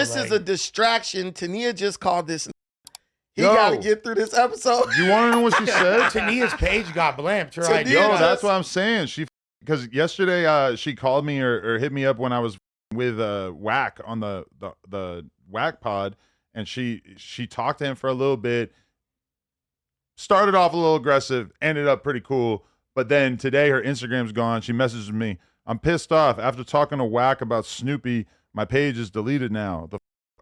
This like, is a distraction. Tania just called this. He Yo. got to get through this episode. You want to know what she said? Tania's page got blamped. Her Tania ID. Yo, just- that's what I'm saying. Because yesterday she called me or hit me up when I was with Wack on the Wack pod, and she talked to him for a little bit. Started off a little aggressive, ended up pretty cool. But then today her Instagram's gone. She messages me. I'm pissed off. After talking to Wack about Snoopy, my page is deleted now.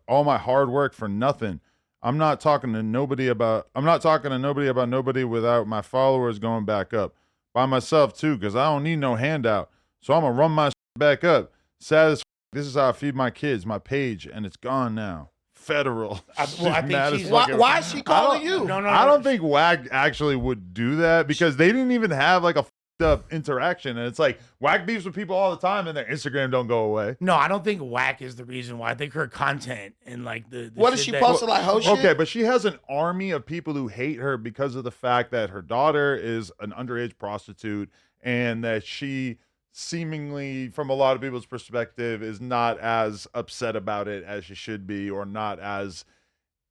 All my hard work for nothing. I'm not talking to nobody about nobody without my followers going back up. By myself too, because I don't need no handout. So I'm gonna run my back up. Sad as this is how I feed my kids, my page, and it's gone now. Federal. I think she's Why is she calling you? No. I don't think Wack actually would do that because they didn't even have like a up interaction, and it's like Wack beefs with people all the time and their Instagram don't go away. No, I don't think Wack is the reason why. I think her content and like the What does she post? Like hoe shit? Okay, but she has an army of people who hate her because of the fact that her daughter is an underage prostitute and that she seemingly, from a lot of people's perspective, is not as upset about it as she should be, or not as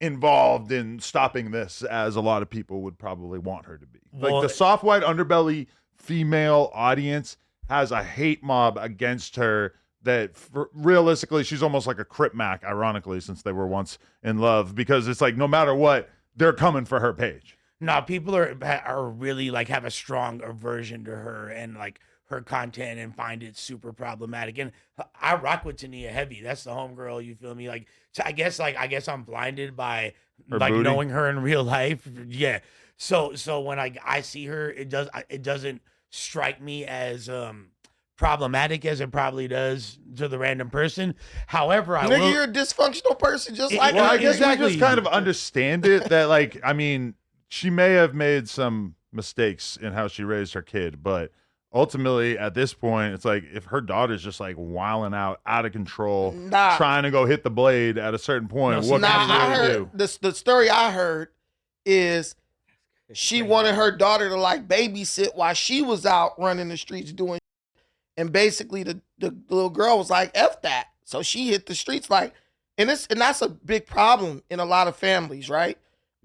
involved in stopping this as a lot of people would probably want her to be. Well, like the soft white underbelly female audience has a hate mob against her that realistically she's almost like a Crip Mac, ironically, since they were once in love, because it's like no matter what, they're coming for her page. No, people are really like have a strong aversion to her and like her content and find it super problematic. And I rock with Tania heavy. That's the homegirl, you feel me? Like, so I guess I'm blinded by Her like booty? knowing her in real life. Yeah. So when I see her, it doesn't strike me as problematic as it probably does to the random person. However, Nigga, you're a dysfunctional person just like Well, her. I guess exactly. we just kind of understand it that, like, I mean, she may have made some mistakes in how she raised her kid, but ultimately at this point, it's like if her daughter's just like wilding out of control, Nah. trying to go hit the blade at a certain point, No, what see, can you I really heard do? the story I heard is she wanted her daughter to like babysit while she was out running the streets doing shit. And basically the little girl was like, F that. So she hit the streets like, and that's a big problem in a lot of families, right?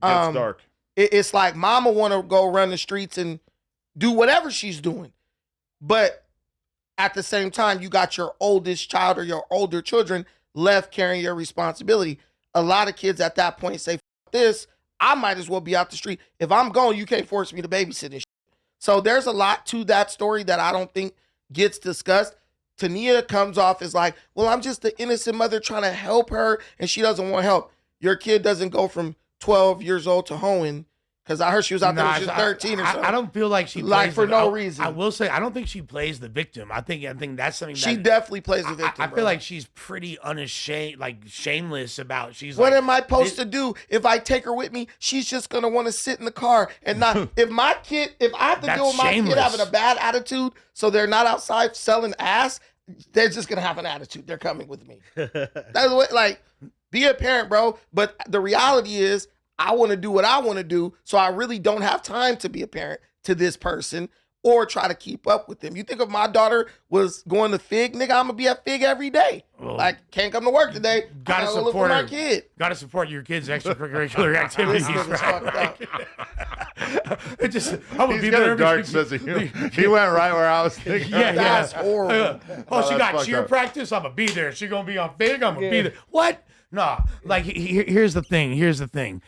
It gets dark. It's like mama want to go run the streets and do whatever she's doing. But at the same time, you got your oldest child or your older children left carrying your responsibility. A lot of kids at that point say, F this, I might as well be out the street. If I'm gone, you can't force me to babysit and shit. So there's a lot to that story that I don't think gets discussed. Tania comes off as like, well, I'm just the innocent mother trying to help her and she doesn't want help. Your kid doesn't go from 12 years old to hoeing, because I heard she was out there when she was 13 or something. I don't feel like she like plays for the- no I- reason. I will say I don't think she plays the victim. I think that's something She that definitely plays the victim. I bro. feel like she's pretty unashamed, like shameless about. She's What like, am I supposed to do if I take her with me? She's just gonna want to sit in the car and not. If I have to That's deal with my shameless. kid having a bad attitude, so they're not outside selling ass, they're just gonna have an attitude. They're coming with me. That's what, like, be a parent, bro. But the reality is, I want to do what I want to do, so I really don't have time to be a parent to this person or try to keep up with them. You think if my daughter was going to Fig, nigga, I'm gonna be at Fig every day. Well, Like, can't come to work today. gotta I gotta look for support my her. kid. Gotta support your kids' extracurricular activities. This nigga's right? fucked up. It just, I'm gonna He's be got there a every- dark sense of humor. He went right where I was thinking. Yeah, That's yeah. horrible. Oh, she that's got fucked cheer up. practice. I'm gonna be there. She gonna be on Fig. I'm gonna be there. What? Nah. Like here's the thing.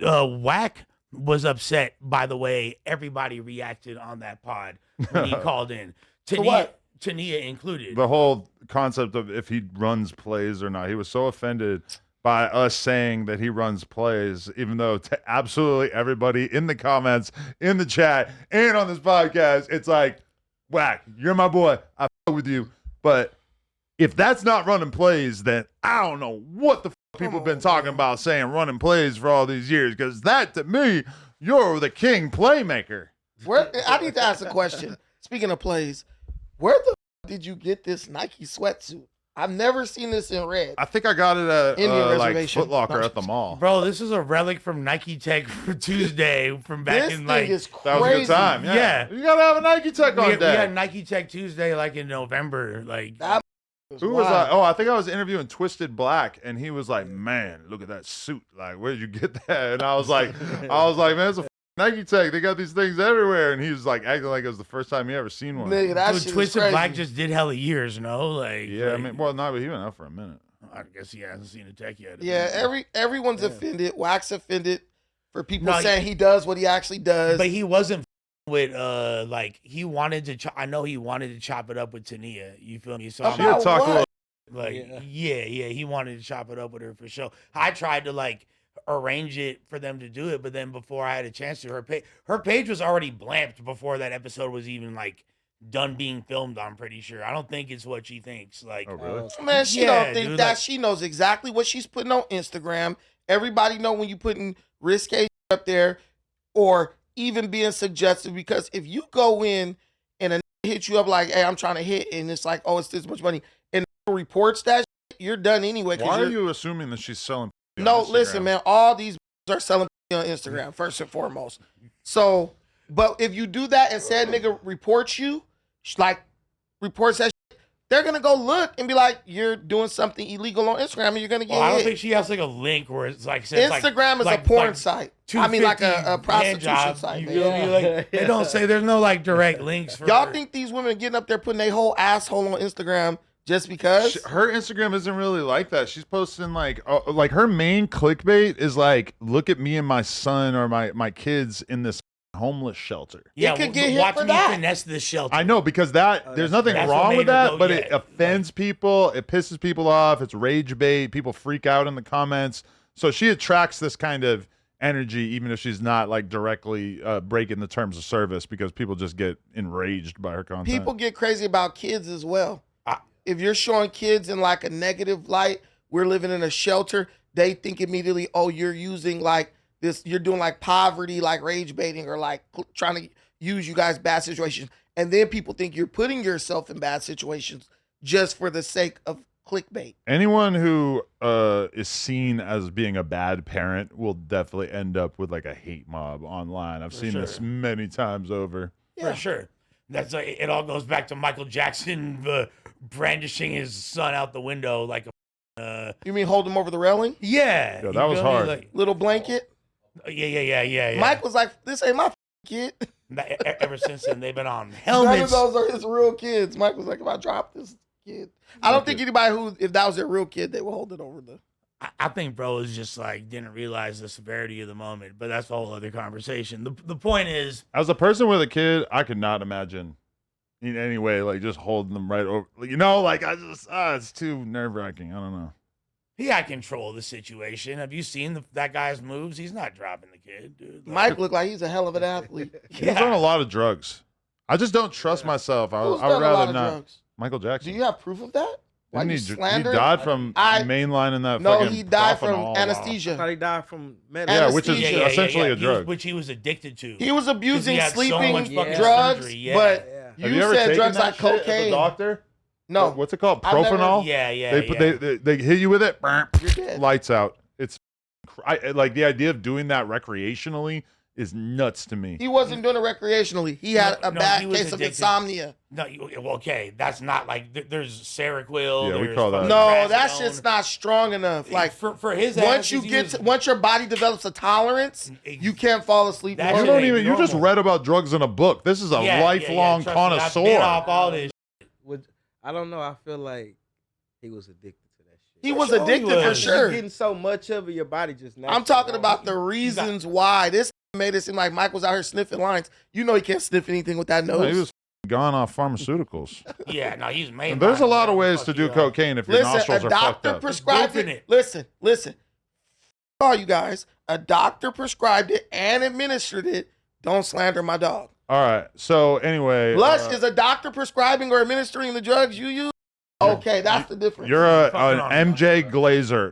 Wack was upset by the way everybody reacted on that pod when he called in. what? Tania included. The whole concept of if he runs plays or not. He was so offended by us saying that he runs plays, even though to absolutely everybody in the comments, in the chat, and on this podcast, it's like, Wack, you're my boy. I fuck with you. But if that's not running plays, then I don't know what the people have been talking about saying running plays for all these years. Because that, to me, you're the king playmaker. I need to ask a question. Speaking of plays, where the did you get this Nike sweatsuit? I've never seen this in red. I think I got it at Indian like reservation. Foot Locker at the mall. Bro, this is a relic from Nike Tech for Tuesday from back This in thing like is crazy. That was a good time. Yeah. Yeah. You got to have a Nike Tech we on had deck. Nike Tech Tuesday like in November. Like That Who was like, oh, I think I was interviewing Twisted Black, and he was like, man, look at that suit. Like, where did you get that? And I was like, man, it's a Nike tag. They got these things everywhere. And he was like acting like it was the first time he ever seen one. Nigga, that Dude, shit Twisted is crazy. Black just did hella years, no? Like, Yeah, like, I mean, well, no, but he went out for a minute. I guess he hasn't seen a tech yet. Yeah, everyone's offended. Wack's offended for people No, saying he does what he actually does. But he wasn't with like he wanted to. I know he wanted to chop it up with Tania. You feel me? So About She had talked a what? little. like, yeah, he wanted to chop it up with her for sure. I tried to like arrange it for them to do it, but then before I had a chance to, her page was already blamped before that episode was even like done being filmed. I'm pretty sure. I don't think it's what she thinks. Like, Oh, really? Man, she Yeah, don't think dude, that. like- She knows exactly what she's putting on Instagram. Everybody know when you putting risque up there or even being suggestive, because if you go in and a hit you up like, hey, I'm trying to hit, and it's like, oh, it's this much money, and reports that shit, you're done anyway. Why are you assuming that she's selling? on No, Instagram? listen, man, all these are selling on Instagram, first and foremost. So, but if you do that and said nigga reports you, like reports that shit, they're gonna go look and be like, you're doing something illegal on Instagram and you're gonna get well, I don't hit. think she has like a link where it's like says, Instagram is like a porn like site. I mean, like a 250 prostitution hand job, site. You man. feel me? Like they don't say there's no like direct links for Y'all her. think these women getting up there putting their whole asshole on Instagram just because? Her Instagram isn't really like that. She's posting like her main clickbait is like, look at me and my son or my kids in this homeless shelter. Yeah, could get hit watch for me that. finesse the shelter. I know, because there's nothing that's what wrong made with her that, go, but yeah, it offends people. It pisses people off. It's rage bait. People freak out in the comments. So she attracts this kind of energy, even if she's not like directly breaking the terms of service, because people just get enraged by her content. People get crazy about kids as well. Ah. If you're showing kids in like a negative light, we're living in a shelter, they think immediately, oh, you're using like this, you're doing like poverty, like rage baiting, or like trying to use you guys bad situations. And then people think you're putting yourself in bad situations just for the sake of clickbait. Anyone who is seen as being a bad parent will definitely end up with like a hate mob online. I've seen this sure. many times over. For sure. That's like, it all goes back to Michael Jackson brandishing his son out the window like a You mean hold them over the railing? yeah. Yo, you that was feel me? hard. Like, Little blanket? yeah. Mike was like, this ain't my kid. Ever since then, they've been on None of helmets. those are his real kids. Mike was like, if I drop this kid. I don't think anybody who, if that was their real kid, they would hold it over the. I think bro is just like didn't realize the severity of the moment, but that's a whole other conversation. The point is, As a person with a kid, I could not imagine in any way like just holding them right over. Like I just it's too nerve wracking. I don't know. he had control of the situation. Have you seen that guy's moves? He's not dropping the kid, dude. Like, Mike looked like he's a hell of an athlete. He's on a lot of drugs. I just don't trust myself. I Who's would done a lot rather of not. drugs? Michael Do Jackson. you have proof of that? Why Didn't you he slander? died from mainlining that No, fucking he died coffin from all anesthesia. I thought he died from Yeah, which is Anesthesia. essentially a drug. Which he was addicted to. He was abusing He had so sleeping much fucking drugs, surgery, yeah. but Yeah. Have you ever said taken drugs that like shit as a cocaine. doctor? No, What's it called? I've never- Propanol? Yeah. They hit you with it. you're dead. Lights out. It's like the idea of doing that recreationally is nuts to me. He wasn't doing it recreationally. He had a No, bad he was case of addicted. insomnia. No, well, okay, that's not like there's Seroquel. Yeah, we there's call that- fucking No, that trazodone. shit's not strong enough. Like for his once ass, you he get was- to, once your body develops a tolerance, you can't fall asleep. That You shit normally. don't ain't even. You just normal. read about drugs in a book. This is a lifelong trust me, I've been connoisseur. off all this. I don't know. I feel like he was addicted to that shit. He was sure he addicted for was. sure. You're getting so much of it, your body just. I'm talking about the reasons why. This made it seem like Mike was out here sniffing lines. You know he can't sniff anything with that No, nose. he was gone off pharmaceuticals. Yeah, no, he's made. And there's a lot of ways Fuck to do you up. cocaine if your Listen, nostrils a are fucked doctor up. prescribed Doping it. it. Listen. All you guys, a doctor prescribed it and administered it. Don't slander my dog. All right. So anyway, Lush is a doctor prescribing or administering the drugs you use. Okay, that's the difference. you're Fucking an MJ Glazer.